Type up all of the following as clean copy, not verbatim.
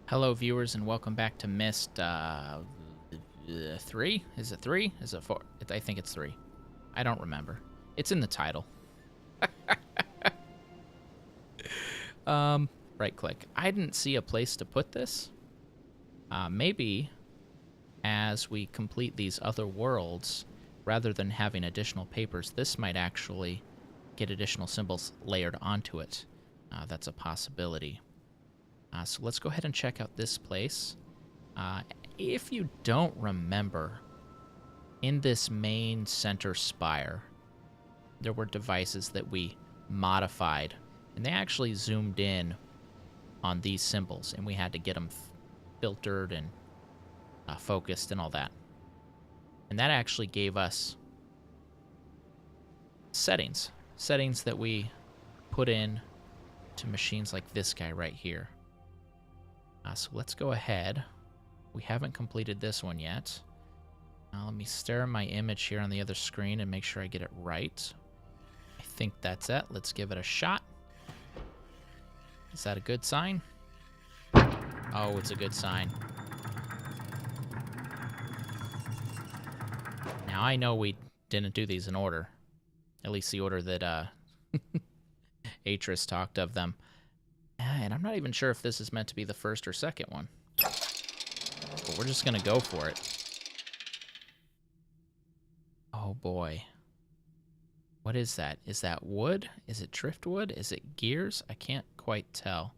Hello, viewers, and welcome back to Myst 3? Is it 3? Is it 4? I think it's 3. I don't remember. It's in the title. Right click. I didn't see a place to put this. Maybe as we complete these other worlds, rather than having additional papers, this might actually get additional symbols layered onto it. That's a possibility. So let's go ahead and check out this place. If you don't remember, in this main center spire, there were devices that we modified, and they actually zoomed in on these symbols, and we had to get them filtered and focused and all that. And that actually gave us settings that we put in to machines like this guy right here. So let's go ahead. We haven't completed this one yet. Let me stare at my image here on the other screen and make sure I get it right. I think that's it. Let's give it a shot. Is that a good sign? Oh, it's a good sign. Now I know we didn't do these in order. At least the order that Atrus talked of them. And I'm not even sure if this is meant to be the first or second one. But we're just going to go for it. Oh boy. What is that? Is that wood? Is it driftwood? Is it gears? I can't quite tell.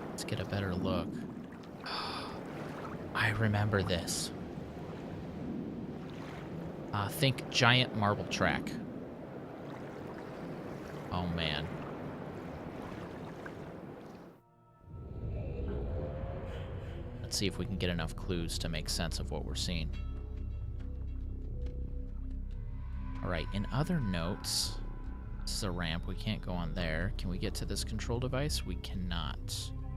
Let's get a better look. I remember this. Think giant marble track. Oh man. Let's see if we can get enough clues to make sense of what we're seeing. Alright, in other notes, this is a ramp. We can't go on there. Can we get to this control device? We cannot.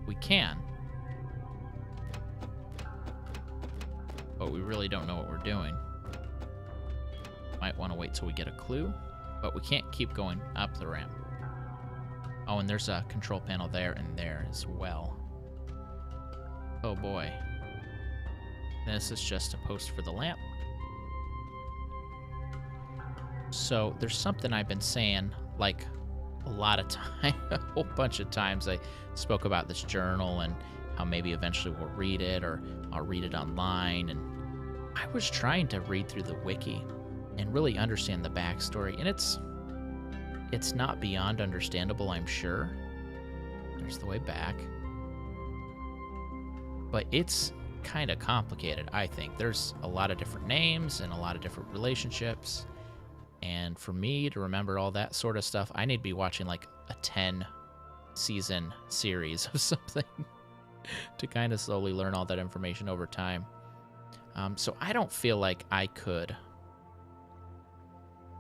We can. But we really don't know what we're doing. Might want to wait till we get a clue. But we can't keep going up the ramp. Oh, and there's a control panel there and there as well. Oh boy. This is just a post for the lamp. So there's something I've been saying like a lot of time, a whole bunch of times. I spoke about this journal and how maybe eventually we'll read it or I'll read it online. And I was trying to read through the wiki and really understand the backstory. And it's not beyond understandable, I'm sure. There's the way back. But it's kind of complicated, I think. There's a lot of different names and a lot of different relationships. And for me to remember all that sort of stuff, I need to be watching like a 10-season series of something to kind of slowly learn all that information over time. So I don't feel like I could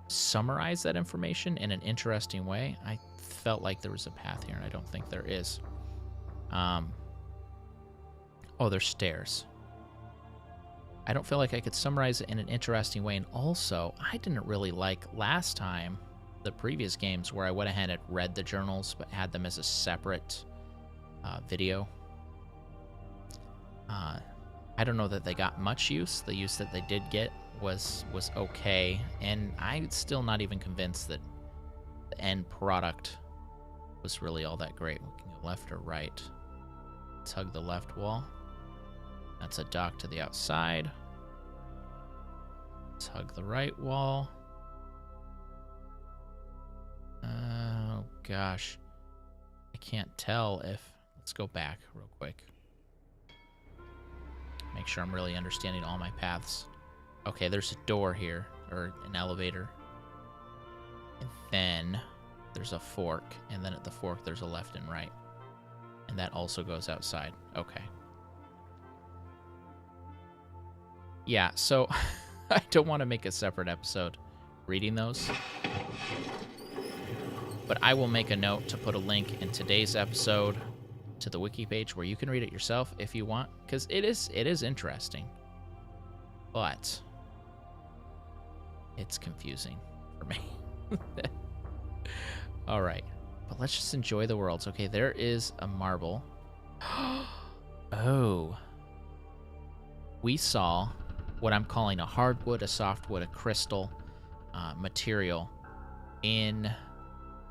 summarize that information in an interesting way. I felt like there was a path here, and I don't think there is. Oh, there's stairs. I don't feel like I could summarize it in an interesting way. And also, I didn't really like last time, the previous games, where I went ahead and read the journals, but had them as a separate video. I don't know that they got much use. The use that they did get was okay. And I'm still not even convinced that the end product was really all that great. We can go left or right. Let's hug the left wall. That's a dock to the outside. Let's hug the right wall. Oh, gosh. I can't tell if... Let's go back real quick. Make sure I'm really understanding all my paths. Okay, there's a door here, or an elevator. And then there's a fork, and then at the fork there's a left and right. And that also goes outside. Okay. Yeah, so I don't want to make a separate episode reading those. But I will make a note to put a link in today's episode to the wiki page where you can read it yourself if you want, because it is interesting. But it's confusing for me. All right. But let's just enjoy the worlds. Okay, there is a marble. Oh. We saw what I'm calling a hardwood, a softwood, a crystal material in,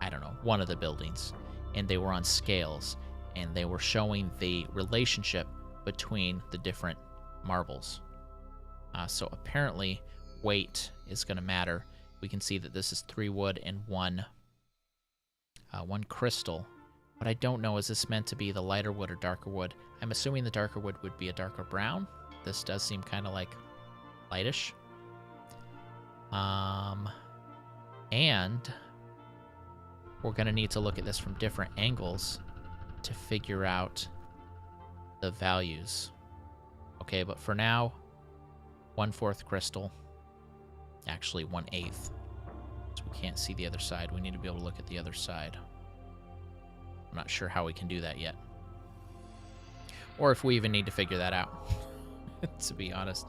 I don't know, one of the buildings. And they were on scales. And they were showing the relationship between the different marbles. So apparently weight is going to matter. We can see that this is 3 wood and one crystal. What I don't know, is this meant to be the lighter wood or darker wood? I'm assuming the darker wood would be a darker brown. This does seem kind of like lightish. And we're going to need to look at this from different angles to figure out the values. Okay, but for now, 1/4 crystal. Actually, 1/8. So we can't see the other side. We need to be able to look at the other side. I'm not sure how we can do that yet. Or if we even need to figure that out, to be honest.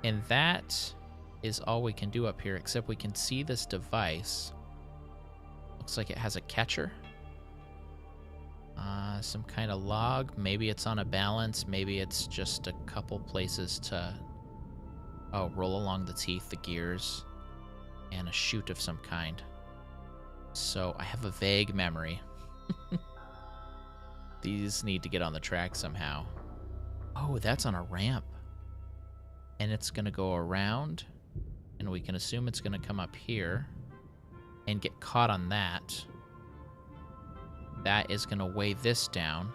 And that is all we can do up here, except we can see this device. Looks like it has a catcher. Some kind of log. Maybe it's on a balance. Maybe it's just a couple places to roll along the teeth, the gears, and a chute of some kind. So I have a vague memory. These need to get on the track somehow. Oh, that's on a ramp. And it's going to go around, and we can assume it's going to come up here and get caught on that. That is going to weigh this down,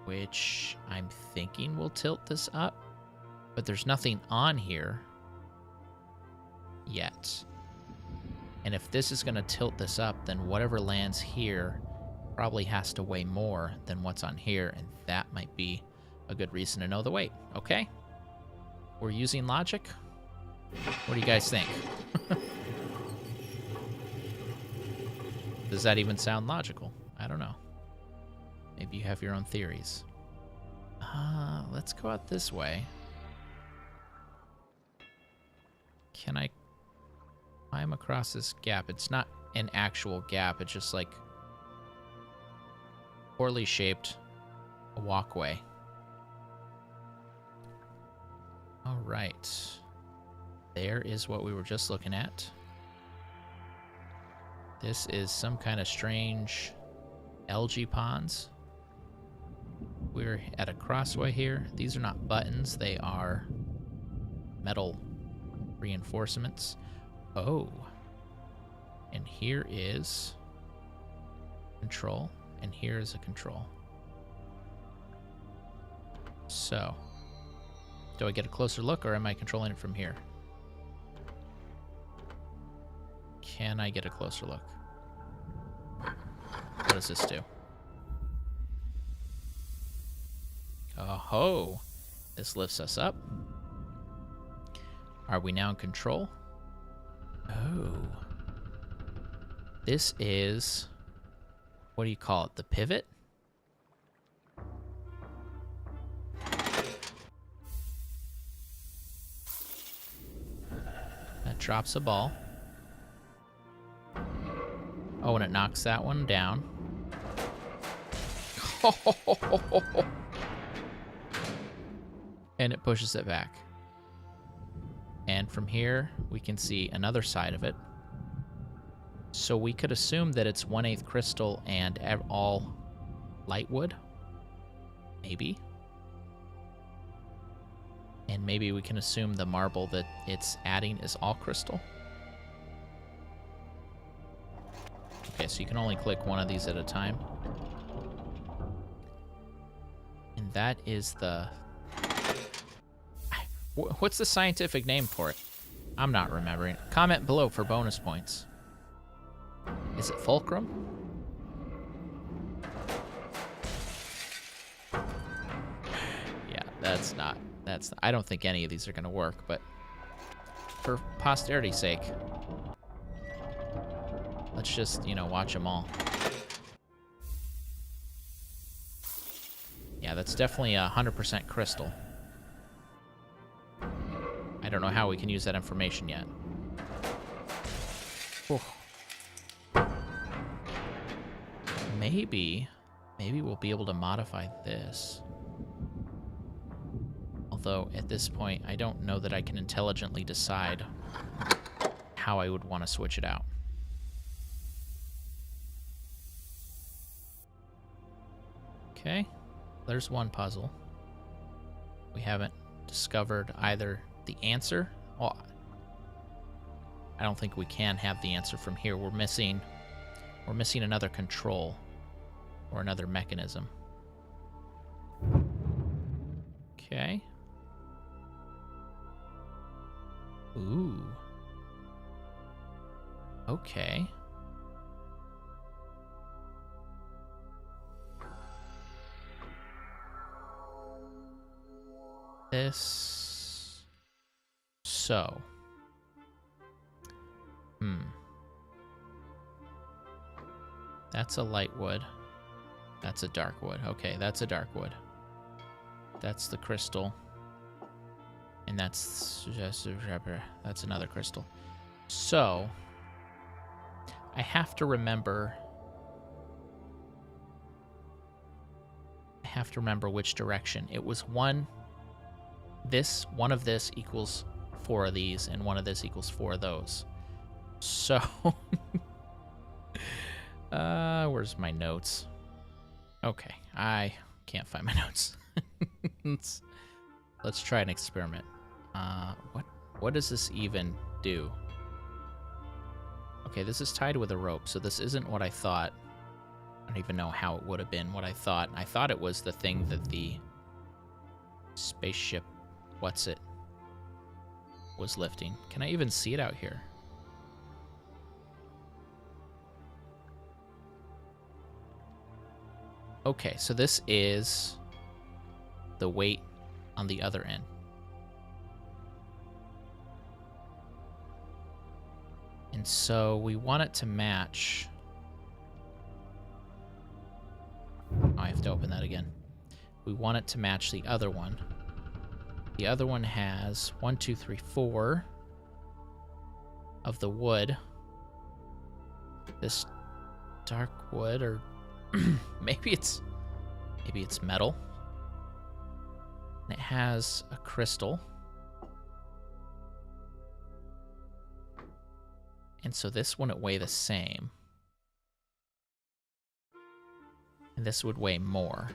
which I'm thinking will tilt this up. But there's nothing on here yet. And if this is going to tilt this up, then whatever lands here probably has to weigh more than what's on here, and that might be a good reason to know the weight. Okay? We're using logic? What do you guys think? Does that even sound logical? I don't know. Maybe you have your own theories. Let's go out this way. Can I climb across this gap? It's not an actual gap. It's just like poorly shaped walkway. All right. There is what we were just looking at. This is some kind of strange algae ponds. We're at a crossway here. These are not buttons. They are metal reinforcements. Oh. And here is control. And here is a control. So, do I get a closer look, or am I controlling it from here? Can I get a closer look? What does this do? Oh-ho! This lifts us up. Are we now in control? Oh. This is... what do you call it? The pivot? That drops a ball. Oh, and it knocks that one down. And it pushes it back. And from here, we can see another side of it. So we could assume that it's 1/8 crystal and all light wood. Maybe. And maybe we can assume the marble that it's adding is all crystal. Okay, so you can only click one of these at a time. And that is the... what's the scientific name for it? I'm not remembering. Comment below for bonus points. Is it fulcrum? Yeah, that's not... I don't think any of these are going to work, but for posterity's sake, let's just, watch them all. Yeah, that's definitely 100% crystal. I don't know how we can use that information yet. Maybe Maybe we'll be able to modify this. Although, at this point, I don't know that I can intelligently decide how I would want to switch it out. Okay, there's one puzzle. We haven't discovered either the answer. Well, I don't think we can have the answer from here. We're missing another control or another mechanism. Okay. Ooh. Okay. This. So. That's a light wood. That's a dark wood. Okay, that's a dark wood. That's the crystal. And that's another crystal. So, I have to remember which direction. It was one of this equals 4 of these, and one of this equals 4 of those. So, where's my notes? Okay, I can't find my notes. Let's try an experiment. What does this even do? Okay, this is tied with a rope, so this isn't what I thought. I don't even know how it would have been what I thought. I thought it was the thing that the spaceship, was lifting. Can I even see it out here? Okay, so this is the weight on the other end. And so we want it to match. Oh, I have to open that again. We want it to match the other one. The other one has 1, 2, 3, 4 of the wood. This dark wood, or maybe it's metal. And it has a crystal. And so this wouldn't weigh the same. And this would weigh more.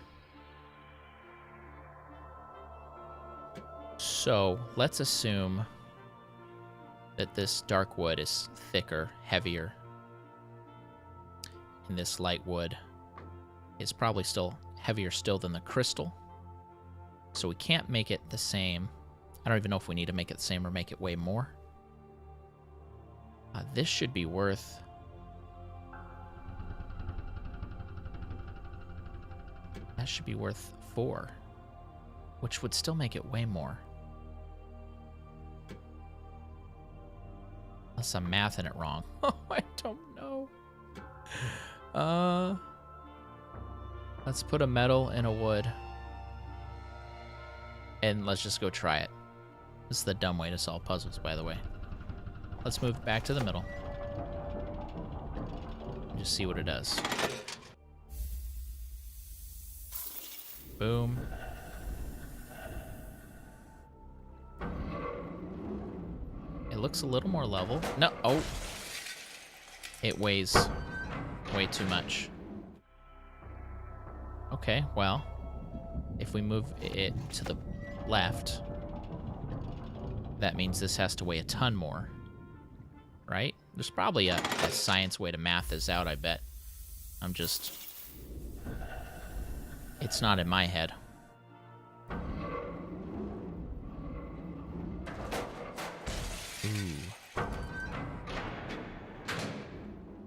So let's assume that this dark wood is thicker, heavier. And this light wood is probably still heavier still than the crystal. So we can't make it the same. I don't even know if we need to make it the same or make it weigh more. This should be worth... That should be worth 4, which would still make it way more. Unless I'm mathing it wrong. Oh, I don't know. Let's put a metal in a wood. And let's just go try it. This is the dumb way to solve puzzles, by the way. Let's move back to the middle. And just see what it does. Boom. It looks a little more level. No, oh. It weighs way too much. Okay, well, if we move it to the left, that means this has to weigh a ton more, right? There's probably a science way to math this out, I bet. It's not in my head. Ooh.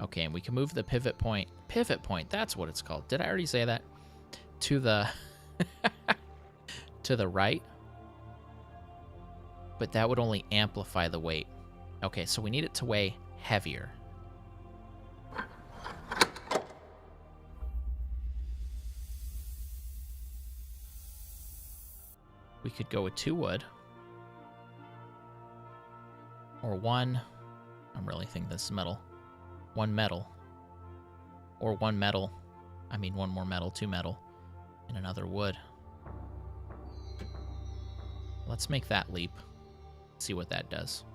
Okay, and we can move the pivot point. Pivot point, that's what it's called. Did I already say that? To the to the right. But that would only amplify the weight. Okay, so we need it to weigh heavier. We could go with 2 wood. Or 1... I'm really thinking this is metal. 1 metal. Or 1 metal I mean, one more metal, 2 metal, and another wood. Let's make that leap. See what that does.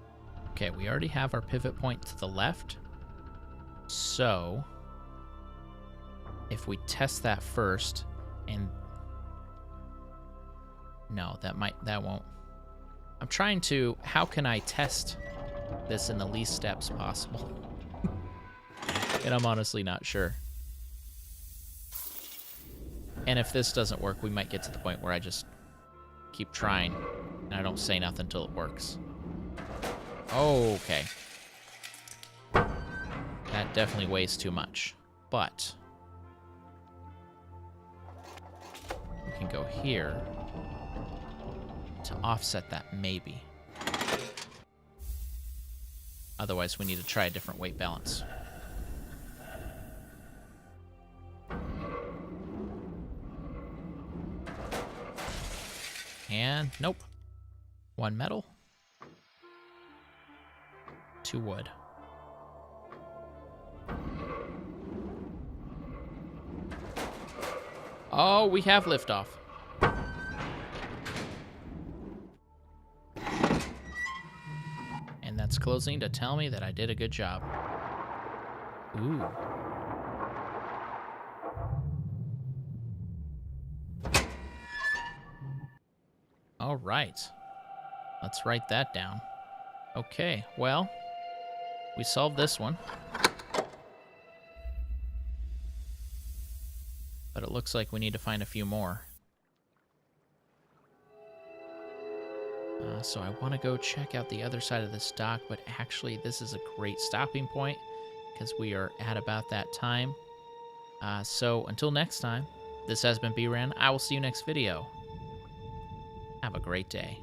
Okay, we already have our pivot point to the left. So, if we test that first, and no, that won't. I'm trying to, how can I test this in the least steps possible? And I'm honestly not sure. And if this doesn't work, we might get to the point where I just keep trying and I don't say nothing until it works. Okay. That definitely weighs too much. But we can go here to offset that, maybe. Otherwise, we need to try a different weight balance. And nope. 1 metal. 2 wood. Oh, we have liftoff. And that's closing to tell me that I did a good job. Ooh. All right. Let's write that down. Okay, well, we solved this one. But it looks like we need to find a few more. So I want to go check out the other side of this dock, but actually this is a great stopping point because we are at about that time. So until next time, this has been bRanN. I will see you next video. Have a great day.